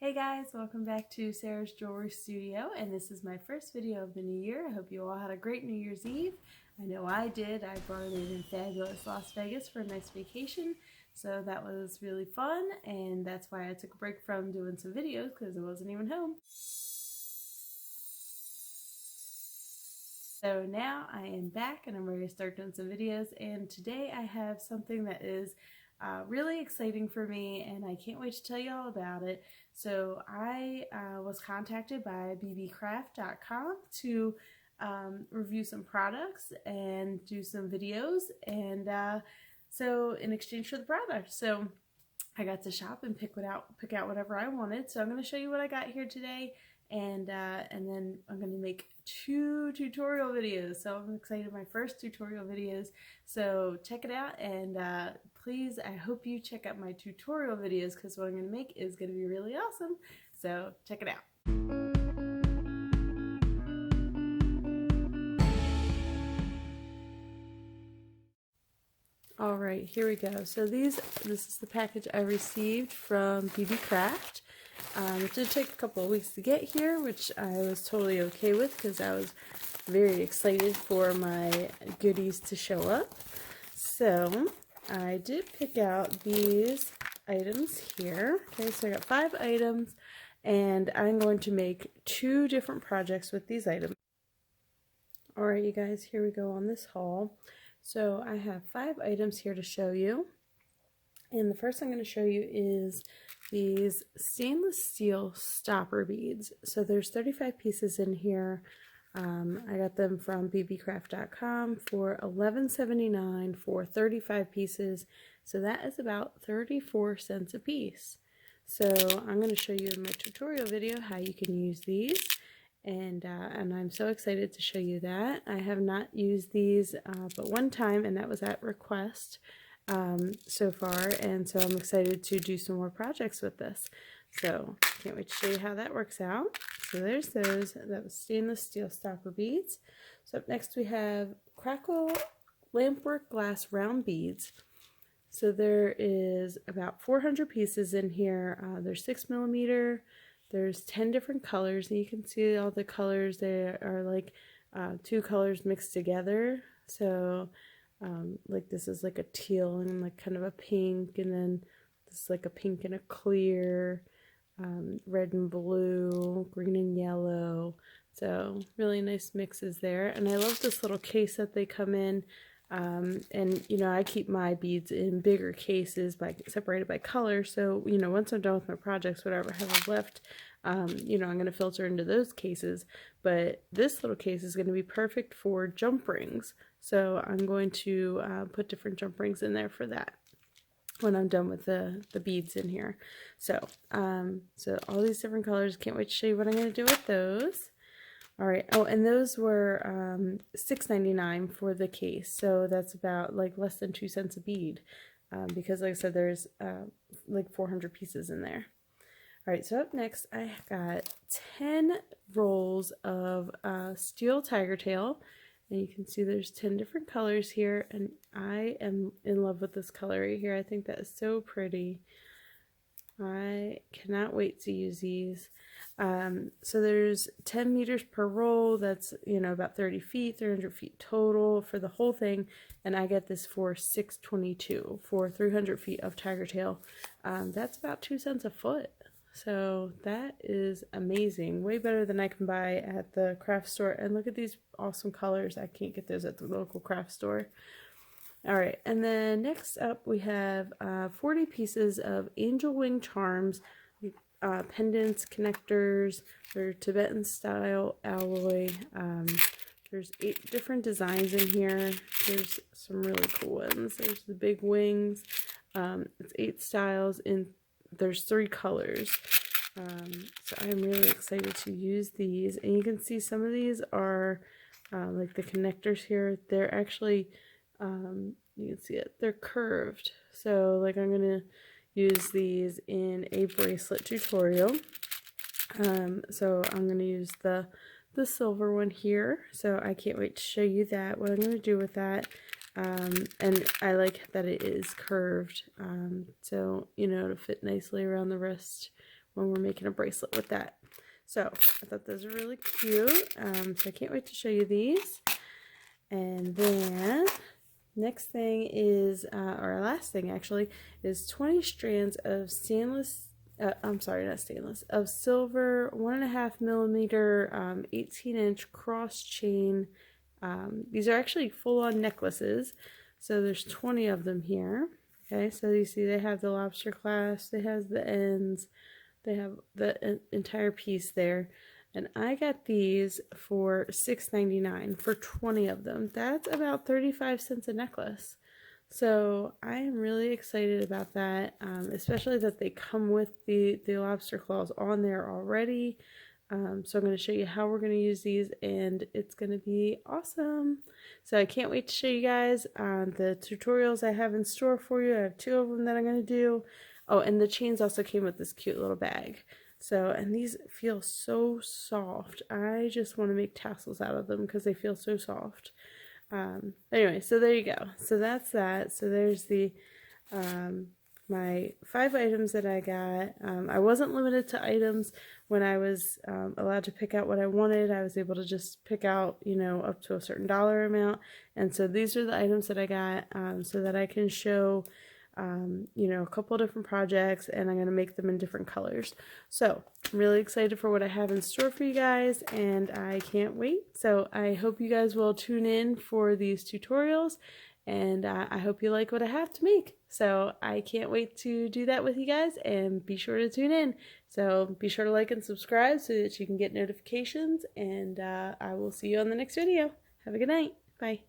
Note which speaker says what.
Speaker 1: Hey guys, welcome back to Sarah's Jewelry Studio, and this is my first video of the new year. I hope you all had a great New Year's Eve. I know I did. I bartended in fabulous Las Vegas for a nice vacation, so that was really fun, and that's why I took a break from doing some videos because I wasn't even home. So now I am back and I'm ready to start doing some videos, and today I have something that is really exciting for me and I can't wait to tell you all about it. So I was contacted by bbcraft.com to review some products and do some videos, and so in exchange for the product, so I got to shop and pick out whatever I wanted. So I'm going to show you what I got here today, and then I'm going to make 2 tutorial videos. So I'm excited, my first tutorial videos. So check it out, and please, I hope you check out my tutorial videos because what I'm going to make is going to be really awesome. So check it out. Alright, here we go. So this is the package I received from bbcraft. It did take a couple of weeks to get here, which I was totally okay with because I was very excited for my goodies to show up. So I did pick out these items here. Okay, so I got 5 items, and I'm going to make 2 different projects with these items. Alright, you guys, here we go on this haul. So I have 5 items here to show you, and the first I'm going to show you is these stainless steel stopper beads. So there's 35 pieces in here. I got them from bbcraft.com for $11.79 for 35 pieces, so that is about 34 cents a piece. So I'm going to show you in my tutorial video how you can use these. And I'm so excited to show you that. I have not used these but one time, and that was at request so far, and so I'm excited to do some more projects with this. So can't wait to show you how that works out. So there's those. That was stainless steel stopper beads. So up next we have Crackle Lampwork glass round beads. So there is about 400 pieces in here. They're 6mm. There's 10 different colors, and you can see all the colors. They are like 2 colors mixed together. So like this is like a teal and like kind of a pink, and then this is like a pink and a clear, red and blue, green and yellow. So really nice mixes there. And I love this little case that they come in. And you know, I keep my beads in bigger cases separated by color, so you know, once I'm done with my projects, whatever I have left, you know, I'm going to filter into those cases. But this little case is going to be perfect for jump rings, so I'm going to put different jump rings in there for that when I'm done with the beads in here. So so all these different colors, can't wait to show you what I'm going to do with those. Alright, oh, and those were $6.99 for the case, so that's about like less than 2 cents a bead, because like I said, there's like 400 pieces in there. Alright, so up next I got 10 rolls of steel tiger tail, and you can see there's 10 different colors here, and I am in love with this color right here. I think that is so pretty. I cannot wait to use these. So there's 10 meters per roll. That's, you know, about 30 feet, 300 feet total for the whole thing. And I get this for $6.22 for 300 feet of tiger tail. That's about 2 cents a foot. So that is amazing. Way better than I can buy at the craft store. And look at these awesome colors. I can't get those at the local craft store. Alright, and then next up we have 40 pieces of angel wing charms, pendants, connectors. They're Tibetan style alloy. There's 8 different designs in here. There's some really cool ones. There's the big wings. It's 8 styles, and there's 3 colors. So I'm really excited to use these. And you can see some of these are like the connectors here. They're actually you can see it, they're curved. So like I'm gonna use these in a bracelet tutorial. So I'm gonna use the silver one here, so I can't wait to show you that, what I'm gonna do with that. And I like that it is curved, so you know, to fit nicely around the wrist when we're making a bracelet with that. So I thought those were really cute. So I can't wait to show you these. And then next thing is, or our last thing actually, is 20 strands of stainless, I'm sorry, not stainless, of silver 1.5 millimeter 18-inch cross chain. These are actually full-on necklaces. So there's 20 of them here. Okay, so you see they have the lobster clasp, they have the ends, they have the entire piece there. And I got these for $6.99 for 20 of them. That's about 35 cents a necklace. So I am really excited about that, especially that they come with the lobster claws on there already. So I'm going to show you how we're going to use these, and it's going to be awesome. So I can't wait to show you guys the tutorials I have in store for you. I have 2 of them that I'm going to do. Oh, and the chains also came with this cute little bag. So, and these feel so soft. I just want to make tassels out of them because they feel so soft. Anyway, so there you go. So that's that. So there's the my 5 items that I got. I wasn't limited to items when I was allowed to pick out what I wanted. I was able to just pick out, you know, up to a certain dollar amount. And so these are the items that I got so that I can show, you know, a couple different projects, and I'm going to make them in different colors. So I'm really excited for what I have in store for you guys, and I can't wait. So I hope you guys will tune in for these tutorials, and I hope you like what I have to make. So I can't wait to do that with you guys, and be sure to tune in. So be sure to like and subscribe so that you can get notifications, and I will see you on the next video. Have a good night. Bye.